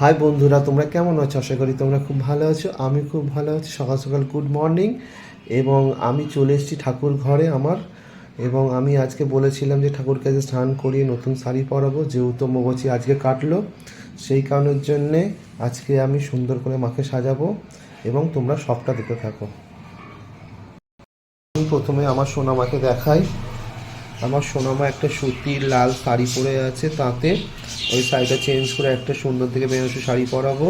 High বন্ধুরা, তোমরা কেমন আছো? আশা করি তোমরা খুব ভালো আছো। আমি খুব ভালো আছি। সকাল সকাল গুড মর্নিং। এবং আমি চলে এসেছি ঠাকুর ঘরে আমার। এবং আমি আজকে বলেছিলাম যে ঠাকুরকে আজকে স্নান করিয়ে নতুন শাড়ি পরাবো, যেহেতু অমাবস্যা আজকে কাটলো। সেই কারণের জন্যে আজকে আমি সুন্দর করে মাকে সাজাবো এবং তোমরা সবটা দেখতে থাকো। আমি প্রথমে আমার সোনামাকে দেখাই। আমার সোনামা একটা সুতির লাল শাড়ি পরে আছে, তাতে ওই শাড়িটা চেঞ্জ করে একটা সুন্দর থেকে বেনারসি শাড়ি পরাবো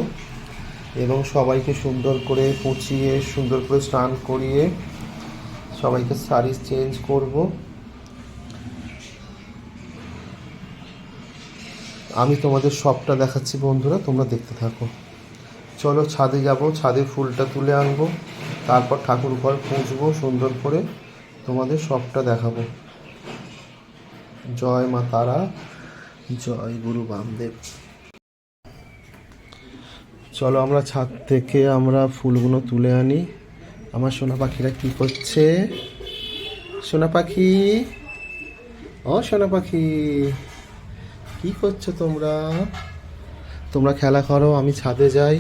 এবং সবাইকে সুন্দর করে পুছিয়ে সুন্দর করে স্নান করিয়ে সবাইকে শাড়ি চেঞ্জ করব। আমি তোমাদের সবটা দেখাচ্ছি বন্ধুরা, তোমরা দেখতে থাকো। চলো ছাদে যাব, ছাদে ফুলটা তুলে আনবো, তারপর ঠাকুর ঘর পুছবো সুন্দর করে, তোমাদের সবটা দেখাবো। জয় মা তারা, জয় গুরু বামদেব। চলো আমরা ছাদ থেকে আমরা ফুলগুলো তুলে আনি। আমার সোনা পাখিরা কি করছে? সোনা পাখি, ও সোনা পাখি, কি করছো তোমরা? তোমরা খেলা করো, আমি ছাদে যাই।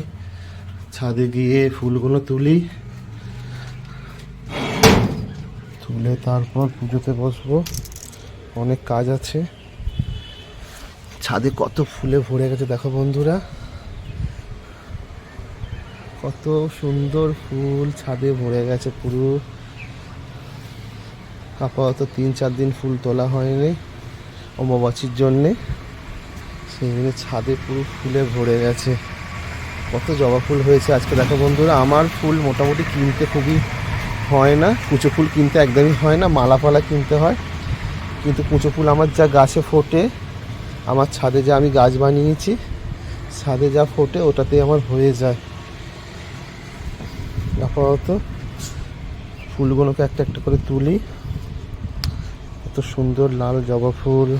ছাদে গিয়ে ফুলগুলো তুলি, তুলে তারপর পুজোতে বসবো। অনেক কাজ আছে। ছাদে কত ফুলে ভরে গেছে দেখো বন্ধুরা, কত সুন্দর ফুল ছাদে ভরে গেছে পুরো। আপাতত 3-4 দিন ফুল তোলা হয়নি অমাবস্যার জন্যে, সেই জন্য ছাদে পুরো ফুলে ভরে গেছে। কত জবা ফুল হয়েছে আজকে দেখো বন্ধুরা। আমার ফুল মোটামুটি কিনতে খুবই হয় না, কুচো ফুল কিনতে একদমই হয় না, মালা ফালা কিনতে হয়। কিন্তু কুচো ফুল আমার যা গাছে ফোটে, আমার ছাদে যা আমি গাছ বানিয়েছি, ছাদে যা ফোটে ওটাতে আমার হয়ে যায়। আপাতত ফুলগুলোকে একটা একটা করে তুলি। এত সুন্দর লাল জবা ফুল,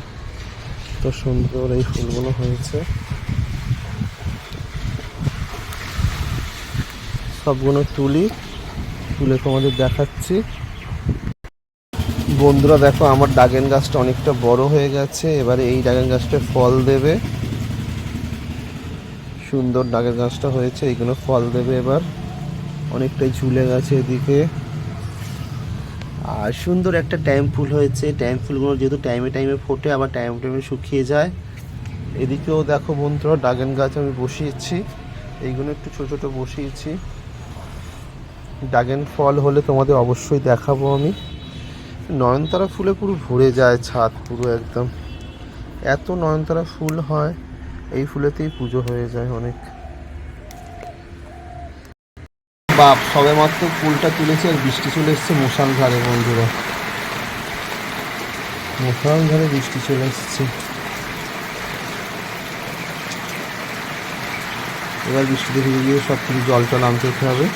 এত সুন্দর এই ফুলগুলো হয়েছে। সবগুলো তুলি, তুলে তোমাদের দেখাচ্ছি। বন্ধুরা দেখো, আমার ড্রাগন গাছটা অনেকটা বড় হয়ে গেছে। এবারে এই ড্রাগন গাছটা ফল দেবে। সুন্দর ড্রাগন গাছটা হয়েছে, এইগুলো ফল দেবে এবার। অনেকটাই ঝুলে গেছে এদিকে। আর সুন্দর একটা টাইম ফুল হয়েছে। টাইম ফুলগুলো যেহেতু টাইমে টাইমে ফোটে, আবার টাইমে টাইমে শুকিয়ে যায়। এদিকেও দেখো বন্ধুরা, ড্রাগন গাছ আমি বসিয়েছি, এইগুলো একটু ছোটো ছোটো বসিয়েছি। ড্রাগন ফল হলে তোমাদের অবশ্যই দেখাবো আমি। নয়নতারা ফুলে পুরো ভরে যায় ছাদ পুরো একদম, এত নয়নতারা ফুল হয়। এই ফুলেতেই পুজো হয়ে যায় অনেক। বাপ, সবে মাত্র ফুলটা তুলেছে আর বৃষ্টি চলে এসছে মশালধারে বন্ধুরা, মশালধারে বৃষ্টি চলে এসছে। এবার বৃষ্টিতে ভিজে গিয়ে সব কিছু জল টল আনতে হবে,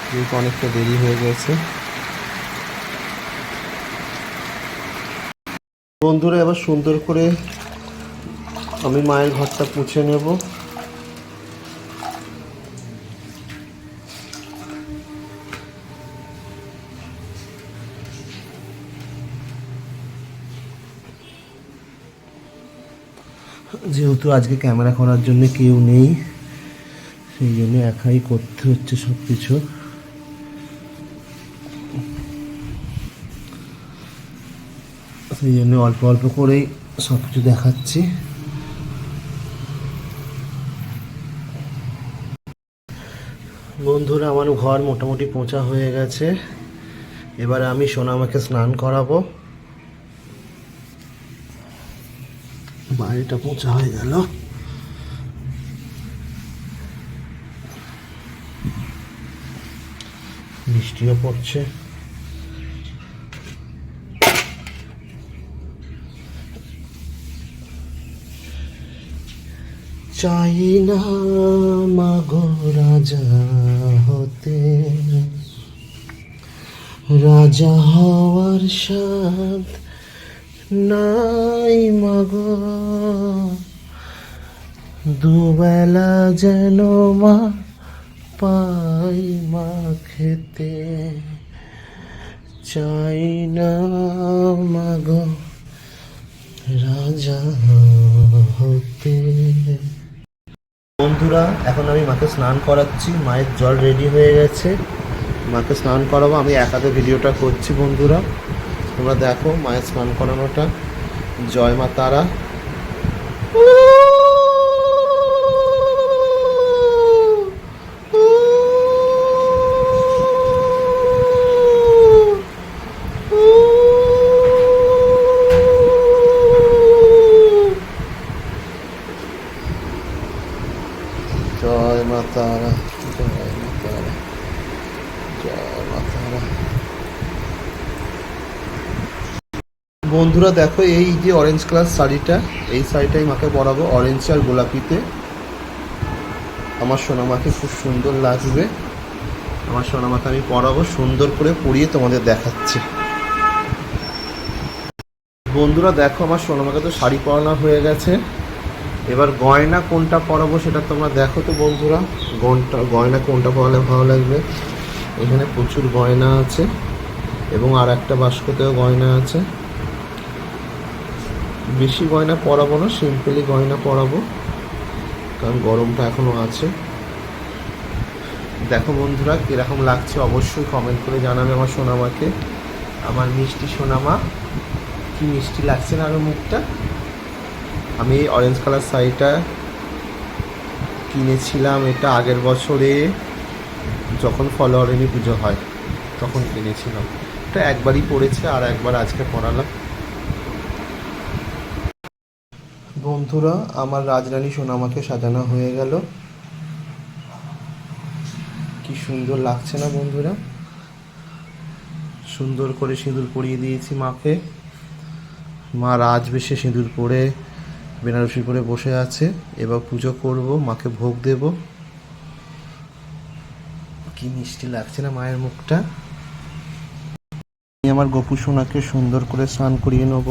যেহেতু অনেকটা দেরি হয়ে গেছে। বন্ধুরা এবার সুন্দর করে আমি মায়ের ঘরটা মুছে নেব। যেহেতু আজকে ক্যামেরা করার জন্য কেউ নেই, সেই জন্য একাই করতে হচ্ছে সব কিছু। সেই জন্য অল্প অল্প করেই সব কিছু দেখাচ্ছি। বন্ধুরা আমার ঘর মোটামুটি পোঁছা হয়ে গেছে। এবারে আমি সোনামাকে স্নান করাবো। বাড়িটা পোঁছা হয়ে গেল। বৃষ্টিও পড়ছে। চাই না মাগো রাজা হতে, রাজা হওয়ার স্বাদ নাই মাগো, দুবেলা যেন মা পাই মা খেতে। চাই না মাগো রাজা হতে। বন্ধুরা এখন আমি মাকে স্নান করাচ্ছি, মায়ের জল রেডি হয়ে গেছে, মাকে স্নান করাবো। আমি একাতে ভিডিওটা করছি বন্ধুরা, তোমরা দেখো মায়ের স্নান করানোটা। জয় মা তারা। জয় মা তারা, জয় মা তারা, জয় মা তারা। বন্ধুরা দেখো এই যে অরেঞ্জ কালার শাড়িটা, এই শাড়িটাই মাকে পরাবো, অরেঞ্জ আর গোলাপিতে। আমার সোনামাকে খুব সুন্দর লাগবে। আমার সোনামাকে আমি পরাবো, সুন্দর করে পরিয়ে তোমাদের দেখাচ্ছি। বন্ধুরা দেখো আমার সোনামাকে তো শাড়ি পরানো হয়ে গেছে, এবার গয়না কোনটা পরাবো সেটা তোমরা দেখো। তো বন্ধুরা গয়না কোনটা পরালে ভালো লাগবে। এখানে প্রচুর গয়না আছে এবং আর একটা বাস্কতেও গয়না আছে। বেশি গয়না পরাবো না, সিম্পলি গয়না পরাবো, কারণ গরমটা এখনও আছে। দেখো বন্ধুরা কীরকম লাগছে অবশ্যই কমেন্ট করে জানাবে আমার সোনামাকে। আমার মিষ্টি সোনামা, কি মিষ্টি লাগছে না আরও মুখটা। আমি এই অরেঞ্জ কালার শাড়িটা কিনেছিলাম, এটা আগের বছরে যখন ফলোয়ারেরই পুজো হয় তখন কিনেছিলাম। এটা একবারই পরেছে, আর একবার আজকে পরালাম। বন্ধুরা আমার রাজরানী সোনামাকে সাজানো হয়ে গেল, কি সুন্দর লাগছে না বন্ধুরা। সুন্দর করে সিঁদুর পরিয়ে দিয়েছি মাকে। মা রাজবেশে সিঁদুর পরে বেনারসি করে বসে আছে। এবার পুজো করব, মাকে ভোগ দেব। কি মিষ্টি লাগছে না মায়ের মুখটা। আমি আমার গোপু সোনাকে সুন্দর করে স্নান করিয়ে নেব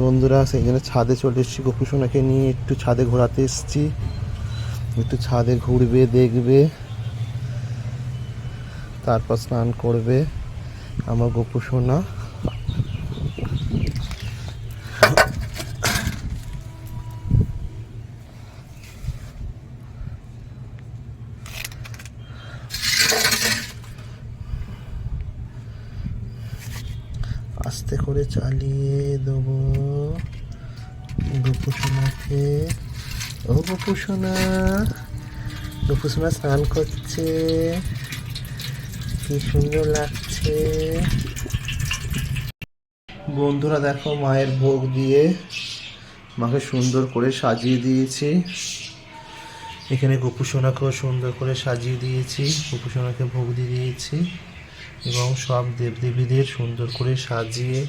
বন্ধুরা। সেই জন্য ছাদে চলে এসেছি, গোপু সোনাকে নিয়ে একটু ছাদে ঘোরাতে এসেছি। একটু ছাদে ঘুরবে, দেখবে, তারপর স্নান করবে আমার গোপু সোনা। আস্তে করে চালিয়ে দেবো গোপু সোনাকে। ও গোপু সোনা, গোপু সোনা স্নান করছে, কি সুন্দর লাগছে। বন্ধুরা দেখো মায়ের ভোগ দিয়ে মাকে সুন্দর করে সাজিয়ে দিয়েছি। এখানে গোপু সোনাকেও সুন্দর করে সাজিয়ে দিয়েছি, গোপু সোনাকে ভোগ দিয়ে দিয়েছি এবং সব দেবদেবীদের সুন্দর করে সাজিয়ে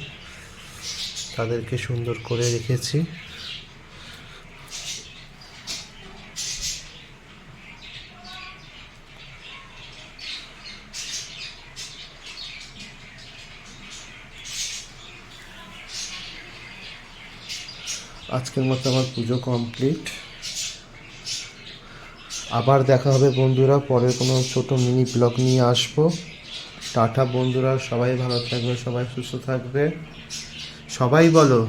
তাদেরকে সুন্দর করে রেখেছি। আজকের মতো আমার পুজো কমপ্লিট। আবার দেখা হবে বন্ধুরা, পরের কোনো ছোট মিনি ব্লগ নিয়ে আসবো। টাটা বন্ধুরা, সবাই ভালো থাকবে, সবাই সুস্থ থাকবে। সবাই বলো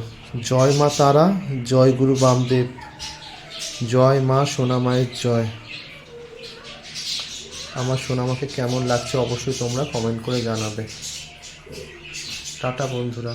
জয় মা তারা, জয় গুরু বামদেব, জয় মা সোনা মায়ের জয়। আমার সোনামাকে কেমন লাগছে অবশ্যই তোমরা কমেন্ট করে জানাবে। টাটা বন্ধুরা।